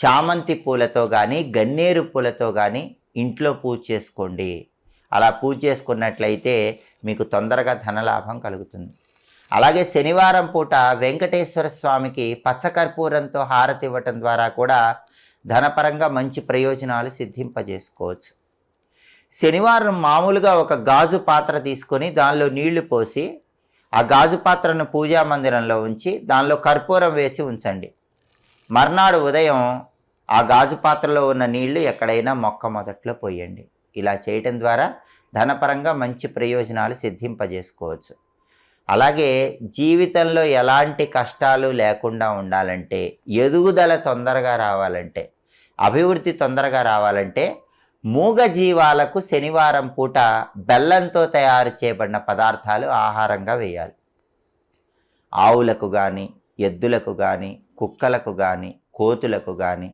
చామంతి పూలతో కానీ గన్నేరు పూలతో కానీ ఇంట్లో పూజ చేసుకోండి. అలా పూజ చేసుకున్నట్లయితే మీకు తొందరగా ధనలాభం కలుగుతుంది. అలాగే శనివారం పూట వెంకటేశ్వర స్వామికి పచ్చకర్పూరంతో హారతి ఇవ్వటం ద్వారా కూడా ధనపరంగా మంచి ప్రయోజనాలు సిద్ధింపజేసుకోవచ్చు. శనివారం మామూలుగా ఒక గాజు పాత్ర తీసుకొని దానిలో నీళ్లు పోసి ఆ గాజు పాత్రను పూజా మందిరంలో ఉంచి దానిలో కర్పూరం వేసి ఉంచండి. మర్నాడు ఉదయం ఆ గాజు పాత్రలో ఉన్న నీళ్లు ఎక్కడైనా మొక్క మొదట్లో పోయండి. ఇలా చేయటం ద్వారా ధనపరంగా మంచి ప్రయోజనాలు సిద్ధింపజేసుకోవచ్చు. అలాగే జీవితంలో ఎలాంటి కష్టాలు లేకుండా ఉండాలంటే, ఎదుగుదల తొందరగా రావాలంటే, అభివృద్ధి తొందరగా రావాలంటే మూగజీవాలకు శనివారం పూట బెల్లంతో తయారు చేయబడిన పదార్థాలు ఆహారంగా వేయాలి. ఆవులకు కానీ, ఎద్దులకు కానీ, కుక్కలకు కానీ, కోతులకు కానీ